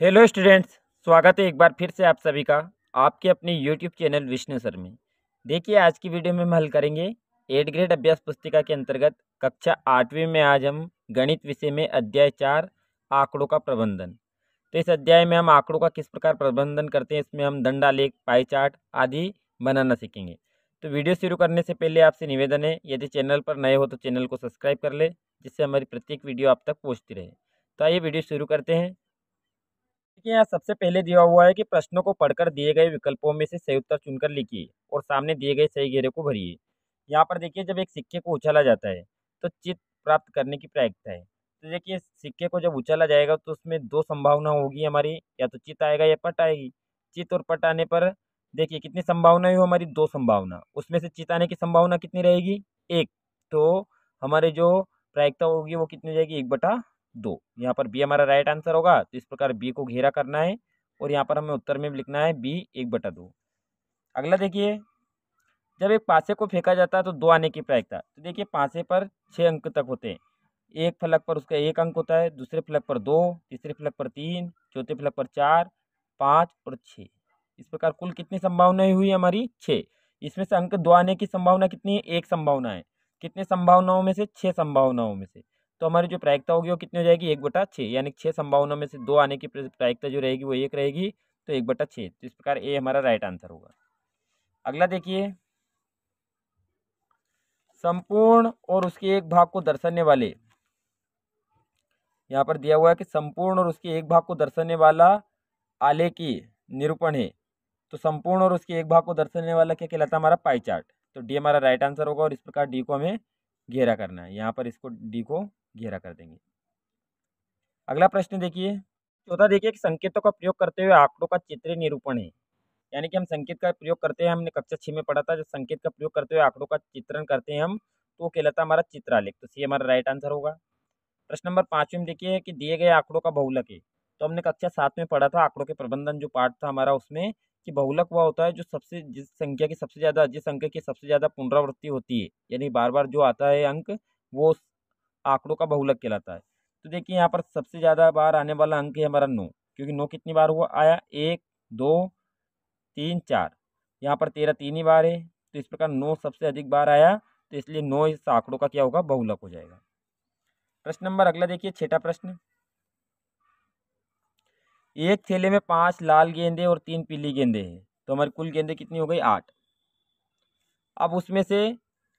Hello students, स्वागत है एक बार फिर से आप सभी का आपके अपने यूट्यूब चैनल विष्णु सर में। देखिए, आज की वीडियो में हम हल करेंगे 8th ग्रेड अभ्यास पुस्तिका के अंतर्गत कक्षा 8वीं में आज हम गणित विषय में अध्याय 4 आंकड़ों का प्रबंधन। तो इस अध्याय में हम आंकड़ों का किस प्रकार प्रबंधन करते हैं, इसमें हम दंडालेख, पाई चार्ट आदि बनाना सीखेंगे। तो वीडियो शुरू करने से पहले आपसे निवेदन है, यदि चैनल पर नए हो तो चैनल को सब्सक्राइब कर ले, जिससे हमारी प्रत्येक वीडियो आप तक पहुँचती रहे। तो आइए वीडियो शुरू करते हैं। देखिए, यहाँ सबसे पहले दिया हुआ है कि प्रश्नों को पढ़कर दिए गए विकल्पों में से सही उत्तर चुनकर लिखिए और सामने दिए गए सही घेरे को भरिए। यहाँ पर देखिए, जब एक सिक्के को उछाला जाता है तो चित्त प्राप्त करने की प्रायिकता है। तो देखिए, सिक्के को जब उछाला जाएगा तो उसमें दो संभावना होगी हमारी, या तो चित्त आएगा या पट आएगी। चित्त और पट आने पर देखिए कितनी संभावना हो हमारी, दो संभावना। उसमें से चित्त आने की संभावना कितनी रहेगी, एक। तो हमारे जो प्रायिकता होगी वो कितनी हो जाएगी, 1/2। यहाँ पर बी हमारा राइट आंसर होगा। तो इस प्रकार बी को घेरा करना है और यहाँ पर हमें उत्तर में भी लिखना है बी 1/2। अगला देखिए, जब एक पासे को फेंका जाता है तो दो आने की प्रायिकता। तो देखिए, पासे पर 6 अंक तक होते हैं। एक फलक पर उसका 1 अंक होता है, दूसरे फलक पर 2, तीसरे फलक पर 3, चौथे फलक पर 4, 5 और 6। इस प्रकार कुल कितनी संभावनाएं हुई हमारी, 6। इसमें से अंक दो आने की संभावना कितनी है, एक संभावना है। कितनी संभावनाओं में से, 6 संभावनाओं में से। तो हमारी जो प्रायिकता होगी वो कितनी हो जाएगी, 1/6। यानी 6 संभावनाओं में से दो आने की प्रायिकता जो रहेगी वो एक रहेगी, तो 1/6। तो इस प्रकार ए हमारा राइट आंसर होगा। अगला देखिए, संपूर्ण और उसके एक भाग को दर्शाने वाले, यहाँ पर दिया हुआ है कि संपूर्ण और उसके एक भाग को दर्शाने वाला आलेखीय निरूपण है। तो संपूर्ण और उसके एक भाग को दर्शाने वाला क्या कहलाता है, हमारा पाई चार्ट। तो डी हमारा राइट आंसर होगा और इस प्रकार डी को हमें घेरा करना है। यहाँ पर इसको डी को घेरा कर देंगे। अगला प्रश्न देखिए, चौथा देखिए कि संकेतों का प्रयोग करते हुए आंकड़ों का चित्रीय निरूपण है। यानी कि हम संकेत का प्रयोग करते हैं, हमने कक्षा 6 में पढ़ा था, जब संकेत का प्रयोग करते हुए आंकड़ों का चित्रण करते हैं हम, तो वो कहलाता है हमारा चित्रालेख। तो सी हमारा राइट आंसर होगा। प्रश्न नंबर 5 में देखिए कि दिए गए आंकड़ों का बहुलक है। तो हमने कक्षा 7 में पढ़ा था आंकड़ों के प्रबंधन जो पार्ट था हमारा, उसमें कि बहुलक वह होता है जो सबसे, जिस संख्या की सबसे ज्यादा, जिस अंक की सबसे ज्यादा पुनरावृत्ति होती है, यानी बार बार जो आता है अंक, वो उस आंकड़ों का बहुलक कहलाता है। तो देखिए, यहाँ पर सबसे ज्यादा बार आने वाला अंक है हमारा 9, क्योंकि 9 कितनी बार हुआ आया, 1, 2, 3, 4। यहाँ पर 13 तीन ही बार है। तो इस प्रकार 9 सबसे अधिक बार आया, तो इसलिए 9 इस आंकड़ों का क्या होगा, बहुलक हो जाएगा। प्रश्न नंबर अगला देखिए, छठा प्रश्न, एक थैले में 5 लाल गेंदे और 3 पीली गेंदे हैं। तो हमारी कुल गेंदे कितनी हो गई, 8। अब उसमें से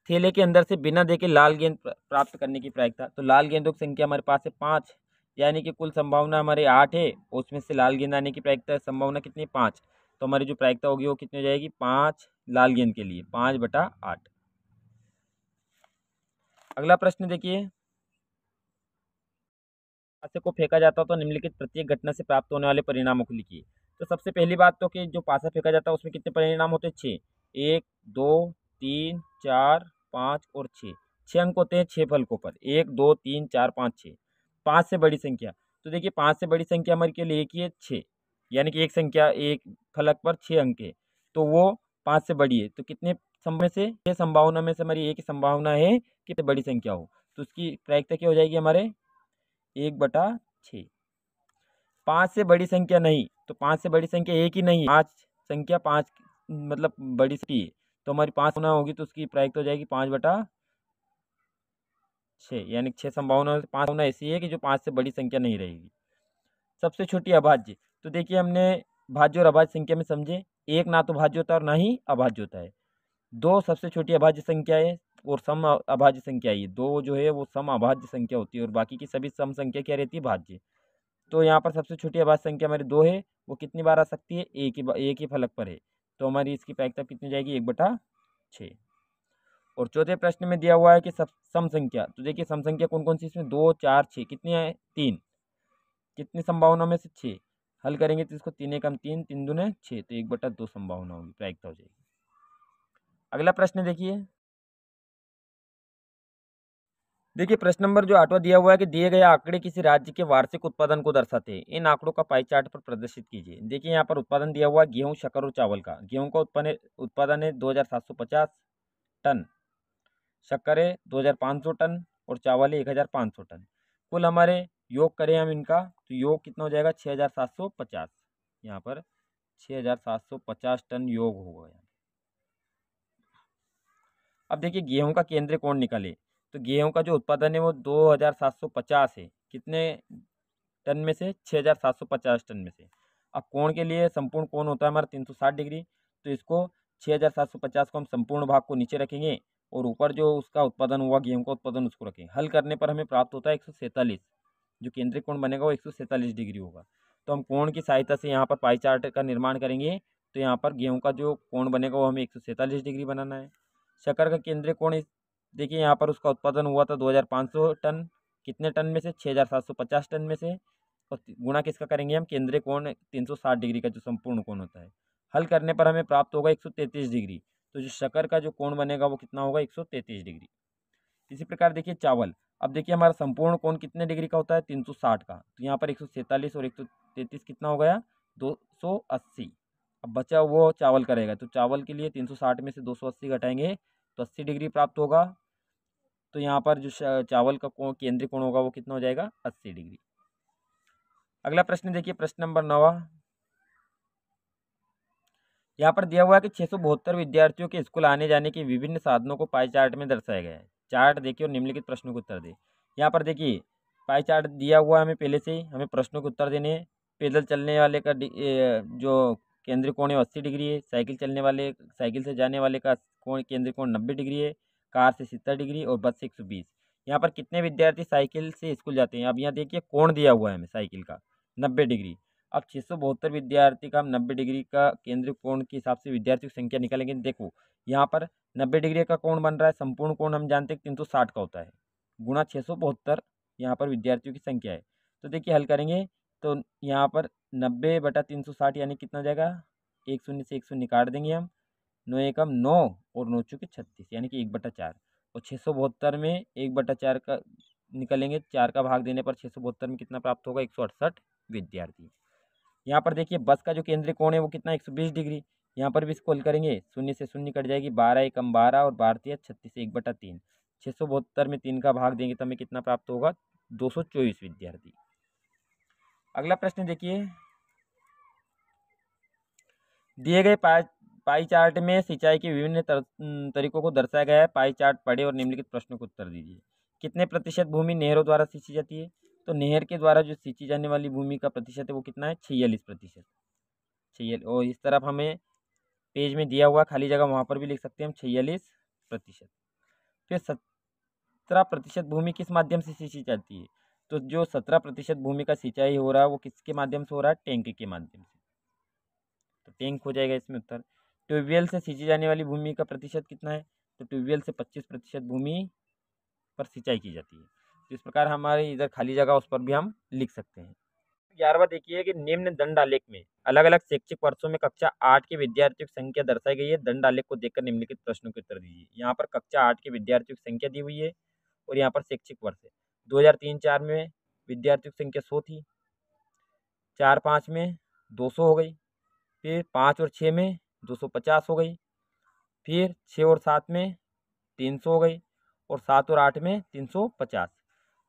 थैले के अंदर से बिना देखे लाल गेंद प्राप्त करने की प्रायिकता। तो लाल गेंदों की संख्या हमारे पास है 5, यानी कि कुल संभावना हमारे 8 है, और उसमें से लाल गेंद आने की प्रायिकता संभावना कितनी है, 5। तो हमारी जो प्रायिकता होगी वो कितनी हो जाएगी, 5 लाल गेंद के लिए 5/8। अगला प्रश्न देखिए, पासे को फेंका जाता है तो निम्नलिखित प्रत्येक घटना से प्राप्त होने वाले परिणामों को लिखिए। तो सबसे पहली बात तो कि जो पासा फेंका जाता है उसमें कितने परिणाम होते हैं, 6। 1, 2, 3, 4, 5 और 6। 6 अंक होते हैं 6 फलकों पर, 1, 2, 3, 4, 5, 6। 5 से बड़ी संख्या, तो देखिए 5 से बड़ी संख्या हमारे के लिए एक ही है, 6। यानी कि एक संख्या एक फलक पर 6 अंक है, तो वो 5 से बड़ी है। तो कितने में से, 6 संभावना में से हमारी एक ही संभावना है कि बड़ी संख्या हो, तो उसकी प्रायिकता क्या हो जाएगी हमारे, 1/6। 5 से बड़ी संख्या नहीं, तो 5 से बड़ी संख्या एक ही नहीं है, 5 संख्या, 5 मतलब बड़ी सी है। तो हमारी 5 होना होगी, तो उसकी प्रायिकता हो जाएगी 5/6। यानी 6 संभावना, 5 होना ऐसी है कि जो 5 से बड़ी संख्या नहीं रहेगी। सबसे छोटी अभाज्य, तो देखिए हमने भाज्य और अभाज्य संख्या में समझे, एक ना तो भाज्य होता है और ना ही अभाज्य होता है। दो सबसे छोटी अभाज्य संख्या है और सम अभाज्य संख्या है। दो जो है वो सम अभाज्य संख्या होती है और बाकी की सभी सम संख्या क्या रहती है, भाज्य। तो यहाँ पर सबसे छोटी अभाज्य संख्या हमारी 2 है, वो कितनी बार आ सकती है, एक ही फलक पर है। तो हमारी इसकी प्रायिकता कितनी हो जाएगी, 1/6। और चौथे प्रश्न में दिया हुआ है कि सब सम संख्या। तो देखिए सम संख्या कौन कौन सी, इसमें 2, 4, 6 कितनी है, 3। कितनी संभावना में से, 6। हल करेंगे तो इसको 3 एकम 3, 3 दूने 6, तो 1/2 संभावना होगी, प्रायिकता हो जाएगी। अगला प्रश्न देखिए, प्रश्न नंबर जो 8वां दिया हुआ है कि दिए गए आंकड़े किसी राज्य के वार्षिक उत्पादन को दर्शाते हैं, इन आंकड़ों का पाई चार्ट पर प्रदर्शित कीजिए। देखिए यहाँ पर उत्पादन दिया हुआ है गेहूं, शक्कर और चावल का। गेहूं का उत्पादन है 2750 टन, शक्कर है 2500 टन और चावल है 1500 टन। कुल हमारे योग करें हम इनका, तो योग कितना हो जाएगा 6750। यहाँ पर 6750 टन योग होगा। अब देखिए गेहूं का केंद्रीय कोण निकाले, तो गेहूं का जो उत्पादन है वो 2750 है, कितने टन में से 6750 टन में से। अब कोण के लिए संपूर्ण कोण होता है हमारा 360 डिग्री, तो इसको 6750 को हम संपूर्ण भाग को नीचे रखेंगे और ऊपर जो उसका उत्पादन हुआ गेहूं का उत्पादन उसको रखेंगे। हल करने पर हमें प्राप्त होता है 147, जो केंद्रीय कोण बनेगा वो 147 डिग्री होगा। तो हम कोण की सहायता से यहाँ पर पाई चार्ट का निर्माण करेंगे, तो यहाँ पर गेहूँ का जो कोण बनेगा वो हमें 147 डिग्री बनाना है। शक्कर का केंद्रीय कोण देखिए यहाँ पर उसका उत्पादन हुआ था 2500 टन, कितने टन में से 6750 टन में से, और गुणा किसका करेंगे हम केंद्रीय कोण 360 डिग्री का जो संपूर्ण कोण होता है। हल करने पर हमें प्राप्त होगा 133 डिग्री, तो जो शक्कर का जो कोण बनेगा वो कितना होगा 133 डिग्री। इसी प्रकार देखिए चावल, अब देखिए हमारा संपूर्ण कोण कितने डिग्री का होता है 360 का, तो यहाँ पर 147 और 133 कितना हो गया 280। अब बचा वो चावल का रहेगा, तो चावल के लिए 360 में से 280 घटाएंगे तो 80 डिग्री प्राप्त होगा। तो यहाँ पर जो चावल का कोण केंद्रीय कोण होगा वो कितना हो जाएगा 80 डिग्री। अगला प्रश्न देखिए, प्रश्न नंबर 9। यहाँ पर दिया हुआ है कि 672 विद्यार्थियों के स्कूल आने जाने के विभिन्न साधनों को पाई चार्ट में दर्शाया गया है। चार्ट देखिए और निम्नलिखित प्रश्नों के उत्तर दे। यहाँ पर देखिए पाई चार्ट दिया हुआ है हमें पहले से ही, हमें प्रश्नों के उत्तर देने हैं। पैदल चलने वाले का जो केंद्रीय कोण है 80 डिग्री है, साइकिल से जाने वाले का कोण केंद्रीय कोण 90 डिग्री है, कार से 70 डिग्री और बस से 120। यहाँ पर कितने विद्यार्थी साइकिल से स्कूल जाते हैं, अब यहाँ देखिए कोण दिया हुआ है हमें साइकिल का 90 डिग्री। अब 672 विद्यार्थी का हम 90 डिग्री का केंद्रीय कोण के हिसाब से विद्यार्थियों की संख्या निकालेंगे। देखो यहाँ पर 90 डिग्री का कोण बन रहा है, संपूर्ण कोण हम जानते हैं 360 का होता है, गुणा 672 यहाँ पर विद्यार्थियों की संख्या है। तो देखिए हल करेंगे तो यहाँ पर 90/360 यानी कितना हो जाएगा, एक शून्य से एक शून्य काट देंगे हम, 9 एकम 9 और 9 चौके 36 यानी कि 1/4, और 672 में 1/4 का निकलेंगे, 4 का भाग देने पर 672 में कितना प्राप्त होगा 168 विद्यार्थी। यहाँ पर देखिए बस का जो केंद्रीय कोण है वो कितना 120 डिग्री, यहाँ पर भी इसको हल करेंगे, शून्य से शून्य कट जाएगी, 12 एकम 12 और 12 36 1/3, 672 में 3 का भाग देंगे तो हमें कितना प्राप्त होगा 224 विद्यार्थी। अगला प्रश्न देखिए, दिए गए पाई चार्ट में सिंचाई के विभिन्न तरीकों को दर्शाया गया है। पाई चार्ट पढ़े और निम्नलिखित प्रश्नों को उत्तर दीजिए। कितने प्रतिशत भूमि नहरों द्वारा सिंची जाती है, तो नहर के द्वारा जो सिंची जाने वाली भूमि का प्रतिशत है वो कितना है 46%। 46, और इस तरफ हमें पेज में दिया हुआ खाली जगह वहाँ पर भी लिख सकते हैं हम 46%। फिर 17% भूमि किस माध्यम से सिंची जाती है, तो जो 17% भूमि का सिंचाई हो रहा है वो किसके माध्यम से हो रहा है, टैंक के माध्यम से, तो टैंक हो जाएगा इसमें उत्तर। ट्यूबवेल से सिंची जाने वाली भूमि का प्रतिशत कितना है, तो ट्यूबवेल से 25% भूमि पर सिंचाई की जाती है। तो इस प्रकार हमारे इधर खाली जगह उस पर भी हम लिख सकते हैं। 11वां देखिए कि निम्न दंडालेख में अलग अलग शैक्षिक वर्षों में कक्षा 8 के विद्यार्थियों की संख्या दर्शाई गई है। दंडालेख को देखकर निम्नलिखित प्रश्नों के उत्तर दीजिए। यहाँ पर कक्षा 8 के विद्यार्थियों की संख्या दी हुई है और यहाँ पर शैक्षिक वर्ष है। 2003-4 में विद्यार्थियों की संख्या 100 थी, 4-5 में 200 हो गई, फिर 5 और 6 में 250 हो गई, फिर 6 और 7 में 300 हो गई, और 7 और 8 में 350।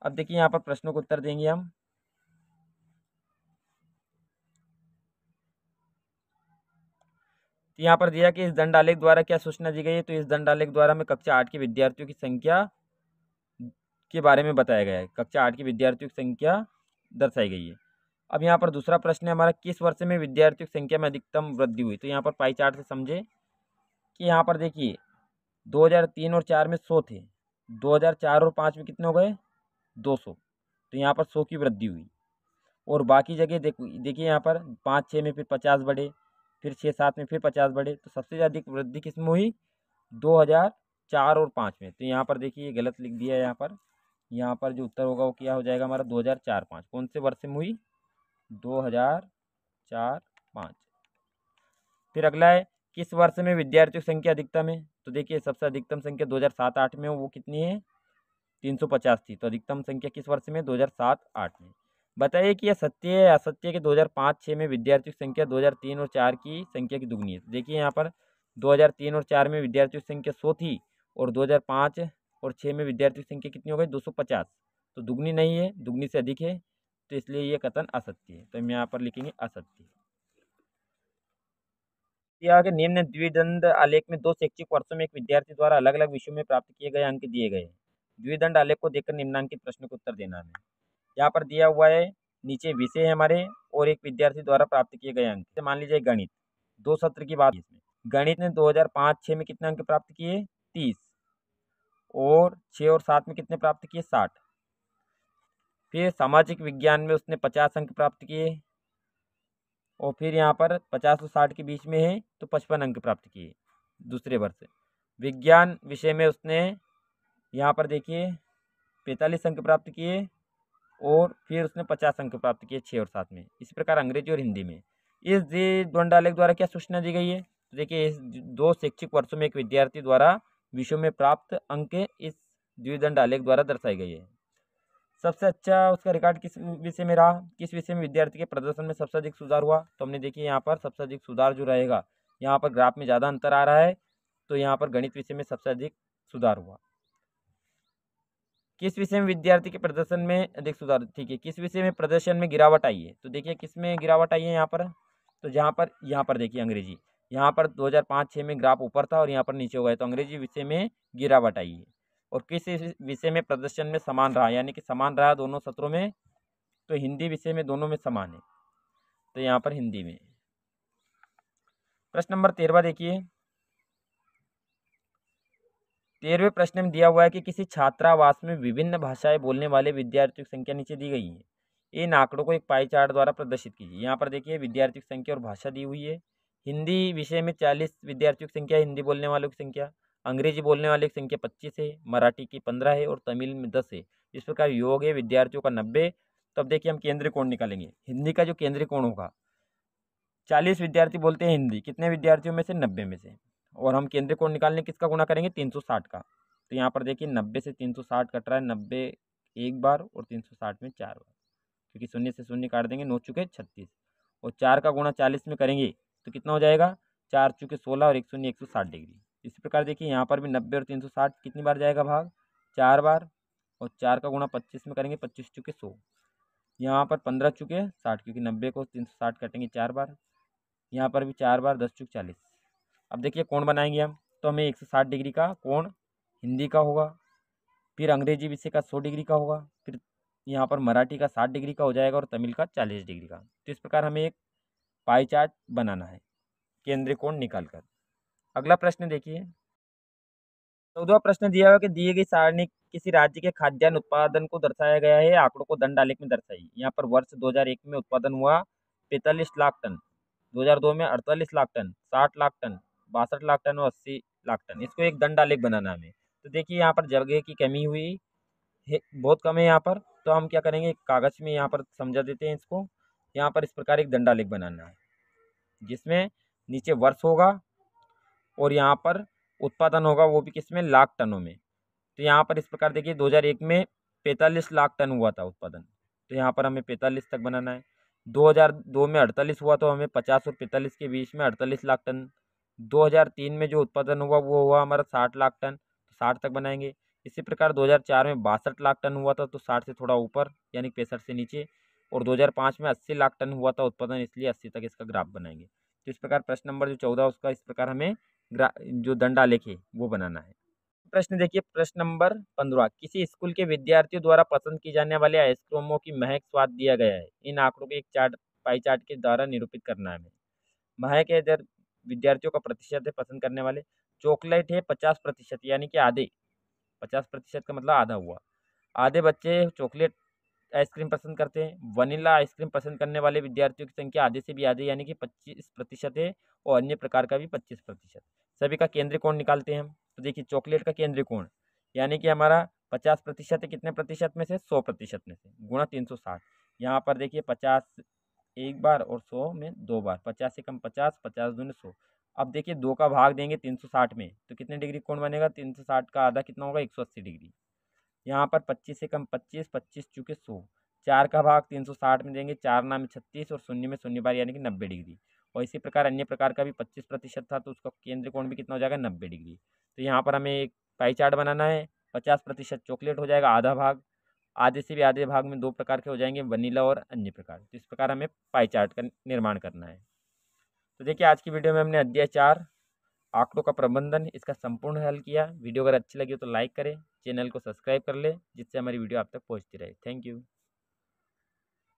अब देखिए यहाँ पर प्रश्नों को उत्तर देंगे हम। तो यहाँ पर दिया कि इस दंडालेख द्वारा क्या सूचना दी गई है, तो इस दंडालेख द्वारा हमें कक्षा 8 के विद्यार्थियों की संख्या के बारे में बताया गया है। कक्षा 8 के विद्यार्थियों की संख्या दर्शाई गई है। अब यहाँ पर दूसरा प्रश्न है हमारा, किस वर्ष में विद्यार्थियों की संख्या में अधिकतम वृद्धि हुई, तो यहाँ पर पाई चार्ट से समझे कि यहाँ पर देखिए 2003 और 4 में 100 थे, 2004 और 5 में कितने हो गए 200, तो यहाँ पर 100 की वृद्धि हुई। और बाकी जगह देखिए यहाँ पर 5-6 में फिर 50 बढ़े, फिर 6-7 में फिर 50 बढ़े, तो सबसे अधिक वृद्धि किस में हुई 2004 और 5 में। तो यहाँ पर देखिए ये गलत लिख दिया है, यहाँ पर जो उत्तर होगा वो क्या हो जाएगा हमारा 2004-5। कौन से वर्ष में हुई 2004-5। फिर अगला है, किस वर्ष में विद्यार्थियों की संख्या अधिकतम है, तो देखिए सबसे अधिकतम संख्या 2007-8 में वो कितनी है 350 थी, तो अधिकतम संख्या किस वर्ष में 2007-8 में। बताइए कि यह सत्य है या असत्य कि 2005-6 में विद्यार्थियों की संख्या 2003 और 4 की संख्या की दुगनी है। देखिए यहाँ पर 2003 और 4 में विद्यार्थियों की संख्या 100 थी और 2005 और 6 में विद्यार्थियों की संख्या कितनी हो गई 250, तो दुगनी नहीं है, दुगनी से अधिक है। तो इसलिए ये कथन असत्य है, तो हम यहाँ पर लिखेंगे असत्य। दिया कि निम्न द्विदंड आलेख में 2 शैक्षिक वर्षों में एक विद्यार्थी द्वारा अलग अलग विषयों में प्राप्त किए गए अंक दिए गए हैं। द्विदंड आलेख को देखकर निम्नांकित प्रश्न को उत्तर देना है। यहाँ पर दिया हुआ है, नीचे विषय है हमारे और एक विद्यार्थी द्वारा प्राप्त किए गए अंक। तो मान लीजिए गणित 2 सत्र की बात इसमें, गणित ने 2005-6 में कितने अंक प्राप्त किए 30, और 6 और 7 में कितने प्राप्त किए 60। फिर सामाजिक विज्ञान में उसने 50 अंक प्राप्त किए, और फिर यहाँ पर 50 और 60 के बीच में है तो 55 अंक प्राप्त किए दूसरे वर्ष। विज्ञान विषय में उसने यहाँ पर देखिए 45 अंक प्राप्त किए, और फिर उसने 50 अंक प्राप्त किए 6 और 7 में। इसी प्रकार अंग्रेजी और हिंदी में इस द्वंद्व आलेख द्वारा क्या सूचना दी गई है, तो देखिए इस 2 शैक्षिक वर्षों में एक विद्यार्थी द्वारा विषयों में प्राप्त अंक इस द्विदंड आलेख द्वारा दर्शाई गई है। सबसे अच्छा उसका रिकॉर्ड किस विषय में रहा, किस विषय में विद्यार्थी के प्रदर्शन में सबसे अधिक सुधार हुआ, तो हमने देखिए यहाँ पर सबसे अधिक सुधार जो रहेगा, यहाँ पर ग्राफ में ज़्यादा अंतर आ रहा है, तो यहाँ पर गणित विषय में सबसे अधिक सुधार हुआ। किस विषय में विद्यार्थी के प्रदर्शन में अधिक सुधार, ठीक है, किस विषय में प्रदर्शन में गिरावट आई है, तो देखिए किस में गिरावट आई है यहाँ पर, तो यहाँ पर देखिए अंग्रेजी, यहाँ पर 2005-6 में ग्राफ ऊपर था और यहाँ पर नीचे हो गया, तो अंग्रेजी विषय में गिरावट आई है। और किस विषय में प्रदर्शन में समान रहा, यानी कि समान रहा दोनों सत्रों में, तो हिंदी विषय में दोनों में समान है, तो यहाँ पर हिंदी में। प्रश्न नंबर 13 देखिए, 13वें प्रश्न में दिया हुआ है कि किसी छात्रावास में विभिन्न भाषाएं बोलने वाले विद्यार्थियों की संख्या नीचे दी गई है। इन आंकड़ों को एक पाई चार्ट द्वारा प्रदर्शित कीजिए। यहाँ पर देखिए विद्यार्थियों की संख्या और भाषा दी हुई है। हिंदी विषय में 40 विद्यार्थियों की संख्या, हिंदी बोलने वालों की संख्या, अंग्रेजी बोलने वाले की संख्या 25 है, मराठी की 15 है और तमिल में 10 है। इस प्रकार योग है विद्यार्थियों का 90। तो अब देखिए हम केंद्रीय कोण निकालेंगे। हिंदी का जो केंद्रीय कोण होगा, 40 विद्यार्थी बोलते हैं हिंदी, कितने विद्यार्थियों में से 90 में से, और हम केंद्रीय कोण निकालने किसका गुणा करेंगे 360 का। तो यहाँ पर देखिए 90 से 360 कट रहा है, 90 एक बार और 360 में 4 बार, क्योंकि शून्य से शून्य काट देंगे, 9 चुके 36, और 4 का गुणा 40 में करेंगे तो कितना हो जाएगा 4 चुके 16 और 1 शून्य 160 डिग्री। इसी प्रकार देखिए यहाँ पर भी 90 और 360 कितनी बार जाएगा भाग 4 बार, और 4 का गुणा 25 में करेंगे 25 चुके 100, यहाँ पर 15 चुके 60, क्योंकि 90 को 360 काटेंगे 4 बार, यहाँ पर भी 4 बार 10 चुक 40। अब देखिए कोण बनाएंगे हम, तो हमें 160 डिग्री का कोण हिंदी का होगा, फिर अंग्रेजी विषय का 100 डिग्री का होगा, फिर यहाँ पर मराठी का 60 डिग्री का हो जाएगा और तमिल का 40 डिग्री का। तो इस प्रकार हमें एक पाई चार्ट बनाना है केंद्रीय कोण निकालकर। अगला प्रश्न देखिए, 14वां प्रश्न दिया हुआ कि दिए गई सारणी किसी राज्य के खाद्यान्न उत्पादन को दर्शाया गया है, आंकड़ों को दंड आलेख में दर्शाइए। यहाँ पर वर्ष 2001 में उत्पादन हुआ 45 लाख टन, 2002 में 48 lakh ton, 60 lakh ton, 62 lakh ton और 80 लाख टन। इसको एक दंड आलेख बनाना हमें। तो देखिए यहाँ पर जगह की कमी हुई है, बहुत कम है यहाँ पर, तो हम क्या करेंगे कागज में यहाँ पर समझा देते हैं इसको। यहाँ पर इस प्रकार एक दंड आलेख बनाना है जिसमें नीचे वर्ष होगा और यहाँ पर उत्पादन होगा, वो भी किसमें लाख टनों में। तो यहाँ पर इस प्रकार देखिए 2001 में 45 लाख टन हुआ था उत्पादन, तो यहाँ पर हमें 45 तक बनाना है। 2002 में 48 हुआ, तो हमें 50 और 45 के बीच में 48 लाख टन। 2003 में जो उत्पादन हुआ वो हुआ हमारा 60 लाख टन, तो 60 तक बनाएंगे। इसी प्रकार 2004 में 62 लाख टन हुआ था, तो 60 से थोड़ा ऊपर यानी 65 से नीचे, और 2005 में 80 लाख टन हुआ था उत्पादन, इसलिए 80 तक इसका ग्राफ बनाएंगे। तो इस प्रकार प्रश्न नंबर जो 14 उसका इस प्रकार हमें जो दंड आलेख है वो बनाना है। प्रश्न देखिए, प्रश्न नंबर 15, किसी स्कूल के विद्यार्थियों द्वारा पसंद की जाने वाले आइसक्रीमों की महक स्वाद दिया गया है। इन आंकड़ों को एक चार्ट पाई चार्ट के द्वारा निरूपित करना है हमें। महक है इधर विद्यार्थियों का प्रतिशत है पसंद करने वाले। चॉकलेट है 50%, यानी कि आधे, 50% का मतलब आधा हुआ। आधे बच्चे चॉकलेट आइसक्रीम पसंद करते हैं। वनीला आइसक्रीम पसंद करने वाले विद्यार्थियों की संख्या आधे से भी आधे यानी कि 25% है, और अन्य प्रकार का भी 25%। सभी का केंद्रीय कोण निकालते हैं हम। तो देखिए चॉकलेट का केंद्रीय कोण यानी कि हमारा 50% है, कितने प्रतिशत में से 100% में से, गुणा 360। यहाँ पर देखिए 50 एक बार और 100 में 2 बार, 50 से कम 50, 50 दूनी 100। अब देखिए 2 का भाग देंगे 360 में तो कितने डिग्री कोण बनेगा, 360 का आधा कितना होगा 180 डिग्री। यहाँ पर 25 से कम 25, 25 चुके 100, 4 का भाग 360 में देंगे, 4 नाम 36 और शून्य में शून्य बार यानी कि 90 डिग्री। और इसी प्रकार अन्य प्रकार का भी 25% था, तो उसका केंद्रीय कोण भी कितना हो जाएगा 90 डिग्री। तो यहाँ पर हमें एक पाई चार्ट बनाना है। 50% चॉकलेट हो जाएगा आधा भाग, आधे से भी आधे भाग में 2 प्रकार के हो जाएंगे, वनीला और अन्य प्रकार। तो इस प्रकार हमें पाई चार्ट का निर्माण करना है। तो देखिए आज की वीडियो में हमने अध्याय 4 आंकड़ों का प्रबंधन इसका संपूर्ण हल किया। वीडियो अगर अच्छी लगी हो तो लाइक करें, चैनल को सब्सक्राइब कर ले, जिससे हमारी वीडियो आप तक पहुंचती रहे। Thank you.